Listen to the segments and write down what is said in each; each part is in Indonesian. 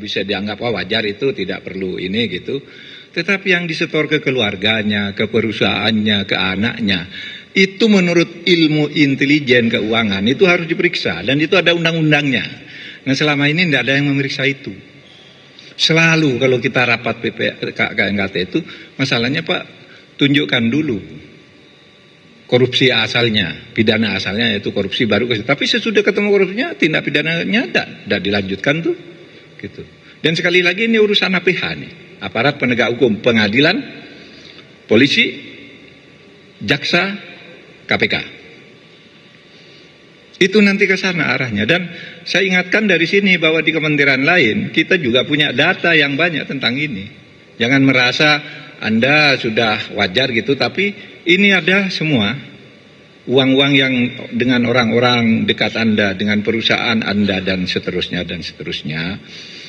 bisa dianggap wajar itu tidak perlu ini gitu. Tetapi yang disetor ke keluarganya, ke perusahaannya, ke anaknya, itu menurut ilmu intelijen keuangan itu harus diperiksa dan itu ada undang-undangnya. Nah selama ini tidak ada yang memeriksa itu. Selalu kalau kita rapat KNKT itu masalahnya Pak, tunjukkan dulu korupsi asalnya, pidana asalnya yaitu korupsi baru. Tapi sesudah ketemu korupsinya tindak pidananya tidak dilanjutkan tuh. Gitu. Dan sekali lagi ini urusan APH nih, aparat penegak hukum, pengadilan, polisi, jaksa, KPK. Itu nanti ke sana arahnya. Dan saya ingatkan dari sini bahwa di kementerian lain kita juga punya data yang banyak tentang ini. Jangan merasa Anda sudah wajar gitu, tapi ini ada semua uang-uang yang dengan orang-orang dekat Anda, dengan perusahaan Anda dan seterusnya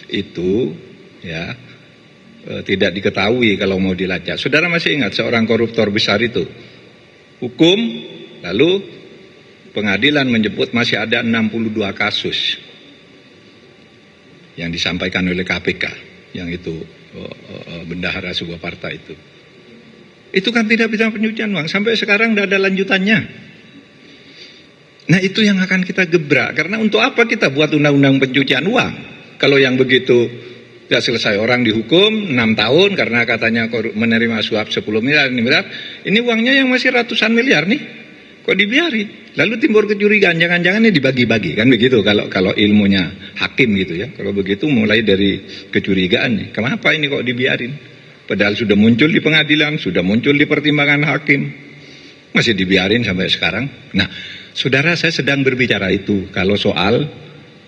itu ya tidak diketahui kalau mau dilacak. Saudara masih ingat seorang koruptor besar itu hukum, lalu pengadilan menyebut masih ada 62 kasus yang disampaikan oleh KPK yang itu bendahara sebuah partai itu. Itu kan tidak bisa pencucian uang, sampai sekarang tidak ada lanjutannya. Nah itu yang akan kita gebrak, karena untuk apa kita buat undang-undang pencucian uang? Kalau yang begitu tidak selesai, orang dihukum 6 tahun karena katanya menerima suap 10 miliar, ini uangnya yang masih ratusan miliar nih, kok dibiarin? Lalu timbul kecurigaan, jangan-jangan ini dibagi-bagi, kan begitu kalau ilmunya hakim gitu ya. Kalau begitu mulai dari kecurigaan nih, kenapa ini kok dibiarin? Padahal sudah muncul di pengadilan, sudah muncul di pertimbangan hakim, masih dibiarin sampai sekarang. Nah, saudara, saya sedang berbicara itu kalau soal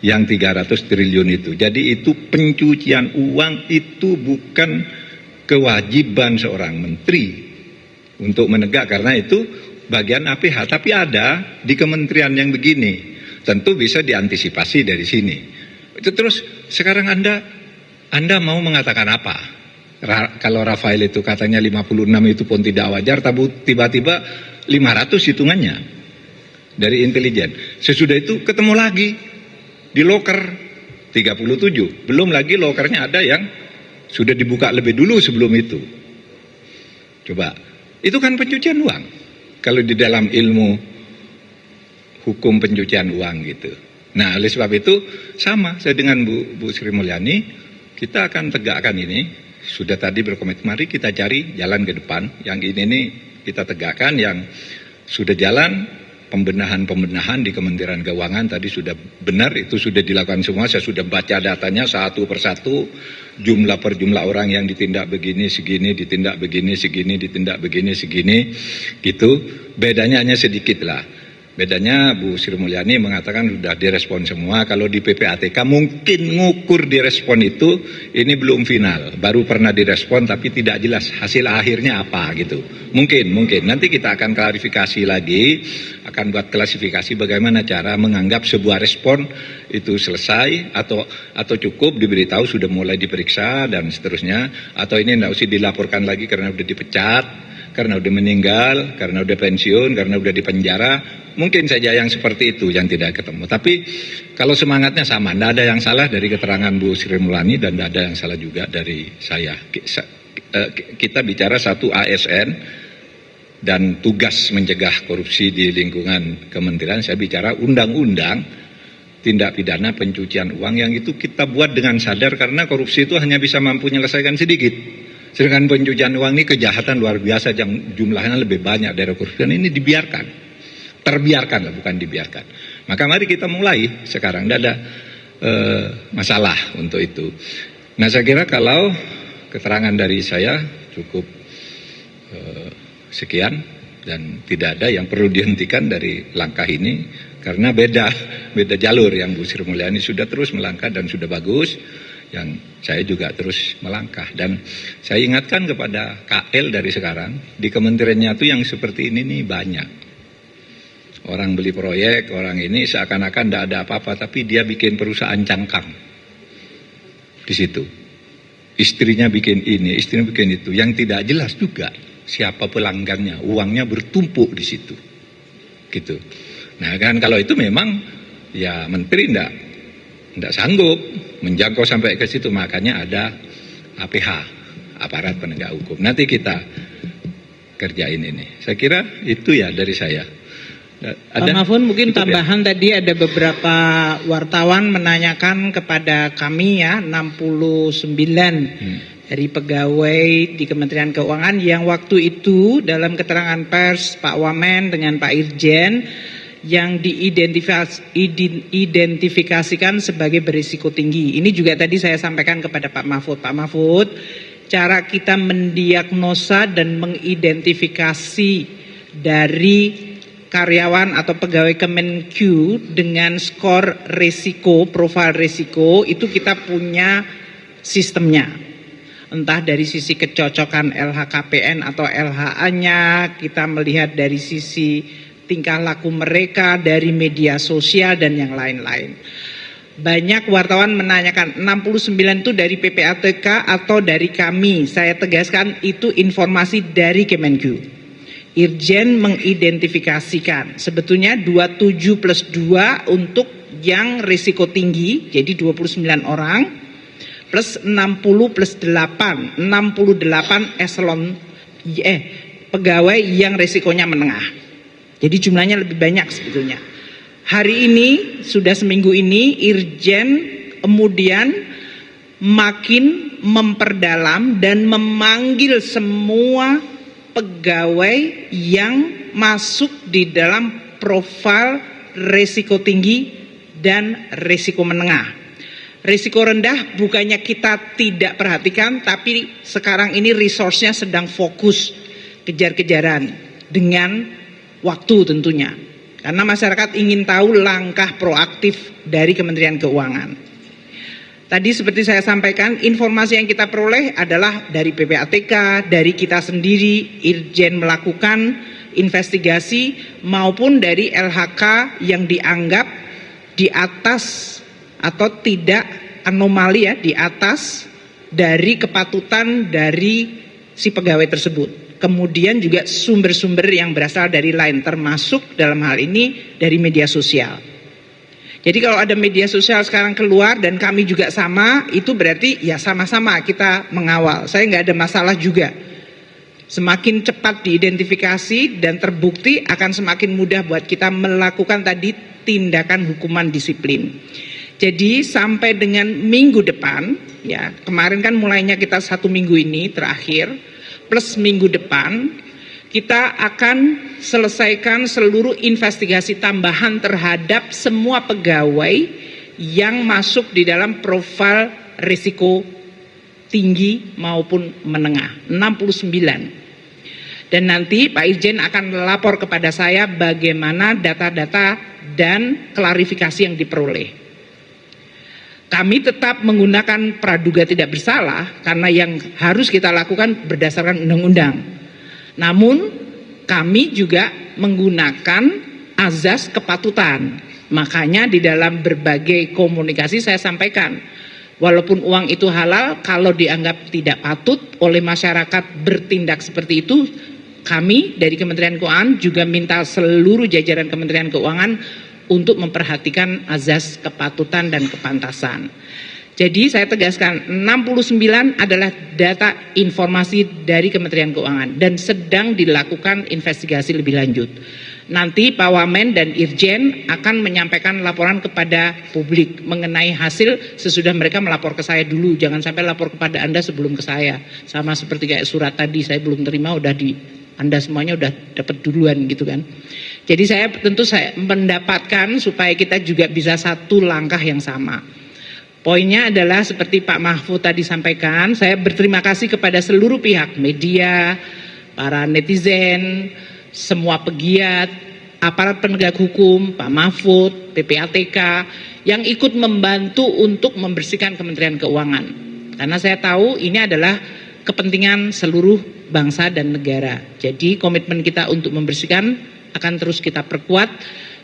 yang 300 triliun itu. Jadi itu pencucian uang, itu bukan kewajiban seorang menteri untuk menegak, karena itu bagian APH. Tapi ada di kementerian yang begini, tentu bisa diantisipasi dari sini. Itu terus sekarang Anda mau mengatakan apa? Kalau Rafael itu katanya 56 itu pun tidak wajar, tiba-tiba 500 hitungannya dari intelijen. Sesudah itu ketemu lagi di loker 37. Belum lagi lokernya ada yang sudah dibuka lebih dulu sebelum itu. Coba, itu kan pencucian uang. Kalau di dalam ilmu hukum pencucian uang gitu. Nah, oleh sebab itu sama saya dengan Bu Sri Mulyani, kita akan tegakkan ini. Sudah tadi berkomitmen, mari kita cari jalan ke depan. Yang ini nih kita tegakkan, yang sudah jalan pembenahan di Kementerian Keuangan tadi sudah benar, itu sudah dilakukan semua. Saya sudah baca datanya satu persatu, jumlah per jumlah orang yang ditindak begini segini, ditindak begini segini, ditindak begini segini, gitu. Bedanya hanya sedikit lah. Bedanya Bu Sri Mulyani mengatakan sudah direspon semua. Kalau di PPATK mungkin ngukur direspon itu ini belum final, baru pernah direspon tapi tidak jelas hasil akhirnya apa gitu. Mungkin nanti kita akan klarifikasi lagi, akan buat klasifikasi bagaimana cara menganggap sebuah respon itu selesai atau cukup diberitahu sudah mulai diperiksa dan seterusnya, atau ini tidak usah dilaporkan lagi karena sudah dipecat, karena udah meninggal, karena udah pensiun, karena udah dipenjara. Mungkin saja yang seperti itu yang tidak ketemu. Tapi kalau semangatnya sama, tidak ada yang salah dari keterangan Bu Sri Mulyani dan tidak ada yang salah juga dari saya. Kita bicara satu ASN dan tugas mencegah korupsi di lingkungan kementerian. Saya bicara undang-undang tindak pidana pencucian uang, yang itu kita buat dengan sadar karena korupsi itu hanya bisa mampu menyelesaikan sedikit. Sedangkan pencucian uang ini kejahatan luar biasa yang jumlahnya lebih banyak dari korupsi. Dan ini terbiarkan lah, bukan dibiarkan. Maka mari kita mulai sekarang, tidak ada masalah untuk itu. Nah saya kira kalau keterangan dari saya cukup sekian, dan tidak ada yang perlu dihentikan dari langkah ini, karena beda jalur. Yang Bu Sri Mulyani sudah terus melangkah dan sudah bagus, yang saya juga terus melangkah. Dan saya ingatkan kepada KL dari sekarang, di kementeriannya itu yang seperti ini nih banyak. Orang beli proyek, orang ini seakan-akan tidak ada apa-apa, tapi dia bikin perusahaan cangkang di situ. Istrinya bikin ini, istrinya bikin itu, yang tidak jelas juga siapa pelanggannya, uangnya bertumpuk di situ, gitu. Nah kan kalau itu memang ya menteri tidak sanggup menjangkau sampai ke situ, makanya ada APH, aparat penegak hukum. Nanti kita kerjain ini. Saya kira itu ya dari saya. Pak Mahfud, mungkin tambahan tadi ada beberapa wartawan menanyakan kepada kami ya, 69 dari pegawai di Kementerian Keuangan yang waktu itu dalam keterangan pers Pak Wamen dengan Pak Irjen yang diidentifikasikan sebagai berisiko tinggi. Ini juga tadi saya sampaikan kepada Pak Mahfud. Pak Mahfud, cara kita mendiagnosa dan mengidentifikasi dari karyawan atau pegawai Kemenq dengan skor resiko, profil resiko, itu kita punya sistemnya. Entah dari sisi kecocokan LHKPN atau LHA-nya, kita melihat dari sisi tingkah laku mereka, dari media sosial dan yang lain-lain. Banyak wartawan menanyakan 69 itu dari PPATK atau dari kami. Saya tegaskan itu informasi dari Kemenq. Irjen mengidentifikasikan sebetulnya 27 plus 2 untuk yang risiko tinggi, jadi 29 orang, plus 60 plus 8, 68 eselon pegawai yang risikonya menengah. Jadi jumlahnya lebih banyak sebetulnya. Hari ini, sudah seminggu ini, Irjen kemudian makin memperdalam dan memanggil semua pegawai yang masuk di dalam profil risiko tinggi dan risiko menengah. Risiko rendah bukannya kita tidak perhatikan, tapi sekarang ini resource-nya sedang fokus kejar-kejaran dengan waktu tentunya. Karena masyarakat ingin tahu langkah proaktif dari Kementerian Keuangan. Tadi seperti saya sampaikan, informasi yang kita peroleh adalah dari PPATK, dari kita sendiri, Irjen melakukan investigasi, maupun dari LHK yang dianggap di atas atau tidak anomali ya, di atas dari kepatutan dari si pegawai tersebut. Kemudian juga sumber-sumber yang berasal dari lain, termasuk dalam hal ini dari media sosial. Jadi kalau ada media sosial sekarang keluar dan kami juga sama, itu berarti ya sama-sama kita mengawal. Saya nggak ada masalah juga. Semakin cepat diidentifikasi dan terbukti akan semakin mudah buat kita melakukan tadi tindakan hukuman disiplin. Jadi sampai dengan minggu depan, ya kemarin kan mulainya kita 1 minggu ini terakhir, plus minggu depan, kita akan selesaikan seluruh investigasi tambahan terhadap semua pegawai yang masuk di dalam profil risiko tinggi maupun menengah, 69. Dan nanti Pak Irjen akan lapor kepada saya bagaimana data-data dan klarifikasi yang diperoleh. Kami tetap menggunakan praduga tidak bersalah karena yang harus kita lakukan berdasarkan undang-undang. Namun kami juga menggunakan azas kepatutan. Makanya di dalam berbagai komunikasi saya sampaikan, walaupun uang itu halal, kalau dianggap tidak patut oleh masyarakat bertindak seperti itu, kami dari Kementerian Keuangan juga minta seluruh jajaran Kementerian Keuangan untuk memperhatikan azas kepatutan dan kepantasan. Jadi saya tegaskan 69 adalah data informasi dari Kementerian Keuangan dan sedang dilakukan investigasi lebih lanjut. Nanti Pak Wamen dan Irjen akan menyampaikan laporan kepada publik mengenai hasil sesudah mereka melapor ke saya dulu. Jangan sampai lapor kepada Anda sebelum ke saya. Sama seperti kayak surat tadi, saya belum terima udah Anda semuanya udah dapat duluan gitu kan. Jadi saya mendapatkan supaya kita juga bisa satu langkah yang sama. Poinnya adalah seperti Pak Mahfud tadi sampaikan, saya berterima kasih kepada seluruh pihak, media, para netizen, semua pegiat, aparat penegak hukum, Pak Mahfud, PPATK, yang ikut membantu untuk membersihkan Kementerian Keuangan. Karena saya tahu ini adalah kepentingan seluruh bangsa dan negara. Jadi komitmen kita untuk membersihkan akan terus kita perkuat,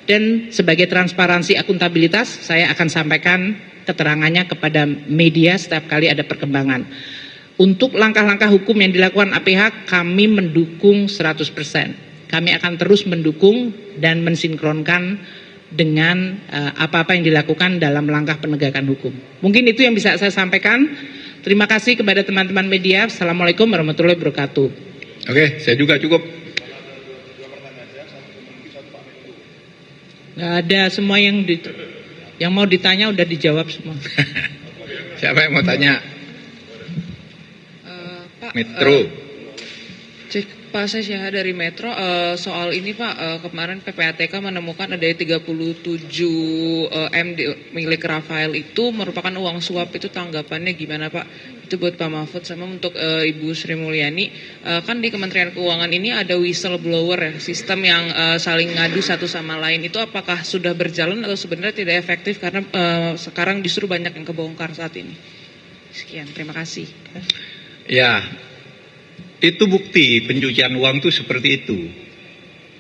dan sebagai transparansi akuntabilitas, saya akan sampaikan keterangannya kepada media setiap kali ada perkembangan. Untuk langkah-langkah hukum yang dilakukan APH, kami mendukung 100%. Kami akan terus mendukung dan mensinkronkan dengan apa-apa yang dilakukan dalam langkah penegakan hukum. Mungkin itu yang bisa saya sampaikan. Terima kasih kepada teman-teman media. Assalamualaikum warahmatullahi wabarakatuh. Oke, saya juga cukup. Nggak ada, semua yang mau ditanya udah dijawab semua. Siapa yang mau tanya? Pak, Metro. Pak, saya Syah dari Metro. Soal ini Pak, kemarin PPATK menemukan ada 37 M milik Rafael itu merupakan uang suap. Itu tanggapannya gimana Pak? Itu buat Pak Mahfud sama untuk Ibu Sri Mulyani. Kan di Kementerian Keuangan ini ada whistleblower ya, sistem yang saling ngadu satu sama lain. Itu apakah sudah berjalan atau sebenarnya tidak efektif karena sekarang justru banyak yang kebongkar saat ini? Sekian, terima kasih. Ya, itu bukti pencucian uang itu seperti itu.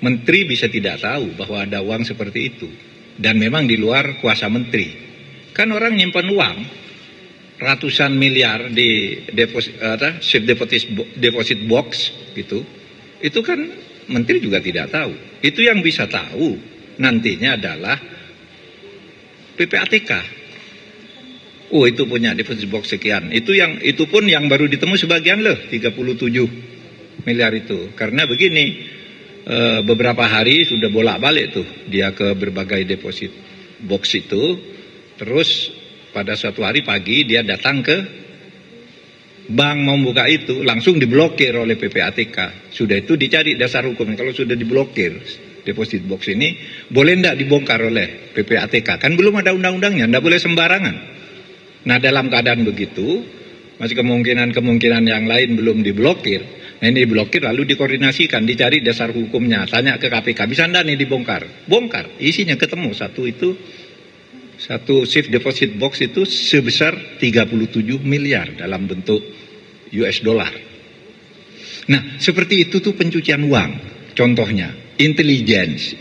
Menteri bisa tidak tahu bahwa ada uang seperti itu. Dan memang di luar kuasa menteri. Kan orang nyimpan uang ratusan miliar di deposit box gitu. Itu kan menteri juga tidak tahu. Itu yang bisa tahu nantinya adalah PPATK. Oh, itu punya deposit box sekian. Itu pun yang baru ditemu sebagian loh, 37 miliar itu. Karena begini, beberapa hari sudah bolak-balik tuh dia ke berbagai deposit box itu. Terus pada suatu hari pagi dia datang ke bank mau buka itu, langsung diblokir oleh PPATK. Sudah itu dicari dasar hukumnya. Kalau sudah diblokir deposit box ini, boleh enggak dibongkar oleh PPATK? Kan belum ada undang-undangnya, enggak boleh sembarangan. Nah, dalam keadaan begitu, masih kemungkinan yang lain belum diblokir. Nah, ini diblokir lalu dikoordinasikan, dicari dasar hukumnya, tanya ke KPK, bisa enggak nih dibongkar? Bongkar, isinya ketemu satu safe deposit box itu sebesar 37 miliar dalam bentuk US dollar. Nah, seperti itu tuh pencucian uang. Contohnya, intelligence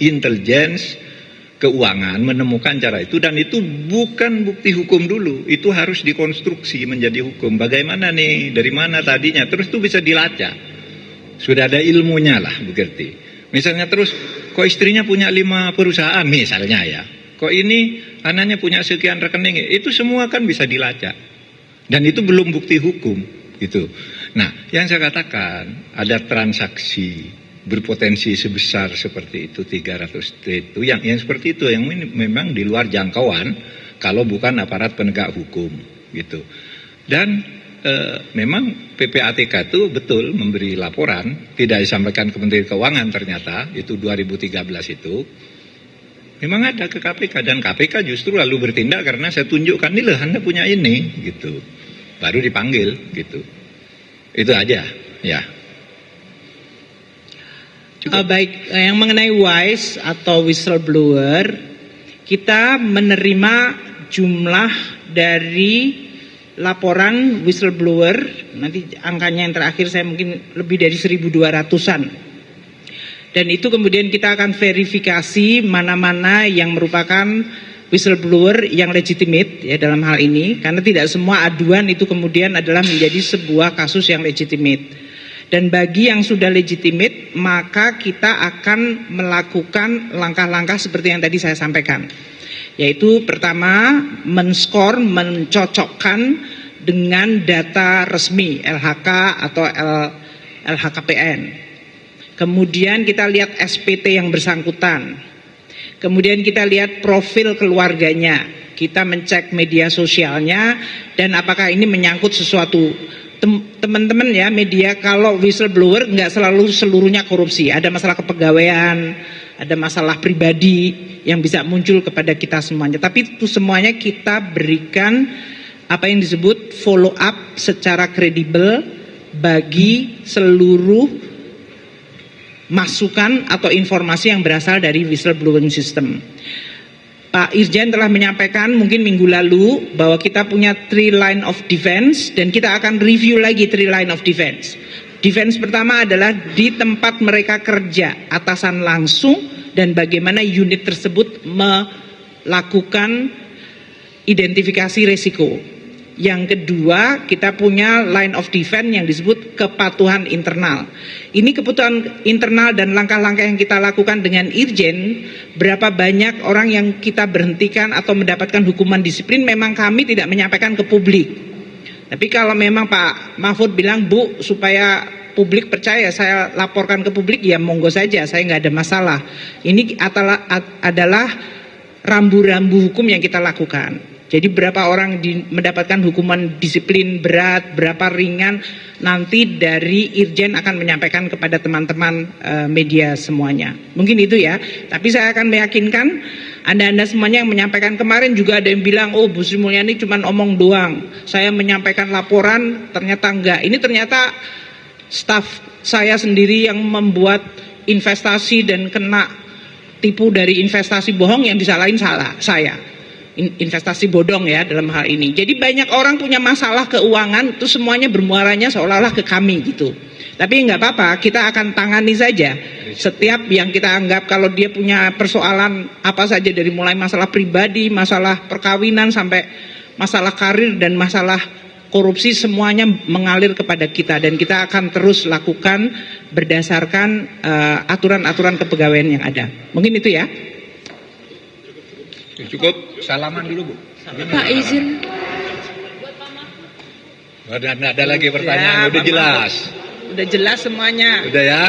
keuangan menemukan cara itu, dan itu bukan bukti hukum dulu, itu harus dikonstruksi menjadi hukum. Bagaimana nih, dari mana tadinya, terus itu bisa dilacak, sudah ada ilmunya lah begitu. Misalnya terus, kok istrinya punya 5 perusahaan misalnya ya, kok ini anaknya punya sekian rekening, itu semua kan bisa dilacak, dan itu belum bukti hukum gitu. Nah, yang saya katakan ada transaksi berpotensi sebesar seperti itu 300 itu yang seperti itu yang memang di luar jangkauan kalau bukan aparat penegak hukum gitu. Dan memang PPATK itu betul memberi laporan, tidak disampaikan ke Kementerian Keuangan, ternyata itu 2013 itu memang ada ke KPK, dan KPK justru lalu bertindak karena saya tunjukkan nih loh Anda punya ini gitu, baru dipanggil gitu. Itu aja ya. Baik, yang mengenai WISE atau whistleblower, kita menerima jumlah dari laporan whistleblower, nanti angkanya yang terakhir saya mungkin lebih dari 1.200-an. Dan itu kemudian kita akan verifikasi mana-mana yang merupakan whistleblower yang legitimate ya dalam hal ini, karena tidak semua aduan itu kemudian adalah menjadi sebuah kasus yang legitimate. Dan bagi yang sudah legitimate, maka kita akan melakukan langkah-langkah seperti yang tadi saya sampaikan. Yaitu pertama, men-score, mencocokkan dengan data resmi LHK atau LHKPN. Kemudian kita lihat SPT yang bersangkutan. Kemudian kita lihat profil keluarganya. Kita mencek media sosialnya dan apakah ini menyangkut sesuatu. Teman-teman ya media, kalau whistleblower nggak selalu seluruhnya korupsi, ada masalah kepegawaian, ada masalah pribadi yang bisa muncul kepada kita semuanya, tapi itu semuanya kita berikan apa yang disebut follow up secara kredibel bagi seluruh masukan atau informasi yang berasal dari whistleblowing system. Pak Irjen telah menyampaikan mungkin minggu lalu bahwa kita punya 3 line of defense dan kita akan review lagi 3 line of defense. Defense pertama adalah di tempat mereka kerja, atasan langsung, dan bagaimana unit tersebut melakukan identifikasi risiko. Yang kedua, kita punya line of defense yang disebut kepatuhan internal. Ini kebutuhan internal dan langkah-langkah yang kita lakukan dengan Irjen, berapa banyak orang yang kita berhentikan atau mendapatkan hukuman disiplin, memang kami tidak menyampaikan ke publik. Tapi kalau memang Pak Mahfud bilang, Bu, supaya publik percaya saya laporkan ke publik, ya monggo saja, saya nggak ada masalah. Ini adalah rambu-rambu hukum yang kita lakukan. Jadi berapa orang mendapatkan hukuman disiplin berat, berapa ringan, nanti dari Irjen akan menyampaikan kepada teman-teman media semuanya. Mungkin itu ya, tapi saya akan meyakinkan Anda-Anda semuanya yang menyampaikan kemarin juga ada yang bilang, oh Bu Sri Mulyani cuma omong doang, saya menyampaikan laporan, ternyata enggak. Ini ternyata staf saya sendiri yang membuat investasi dan kena tipu dari investasi bohong yang disalahin saya. Investasi bodong ya dalam hal ini. Jadi banyak orang punya masalah keuangan itu semuanya bermuaranya seolah-olah ke kami gitu. Tapi nggak apa-apa, kita akan tangani saja setiap yang kita anggap kalau dia punya persoalan apa saja dari mulai masalah pribadi, masalah perkawinan sampai masalah karir dan masalah korupsi, semuanya mengalir kepada kita dan kita akan terus lakukan berdasarkan aturan-aturan kepegawaian yang ada. Mungkin itu ya. Cukup, salaman dulu Bu. Pak izin. Nggak ada lagi pertanyaan, udah jelas. Udah jelas semuanya. Udah ya.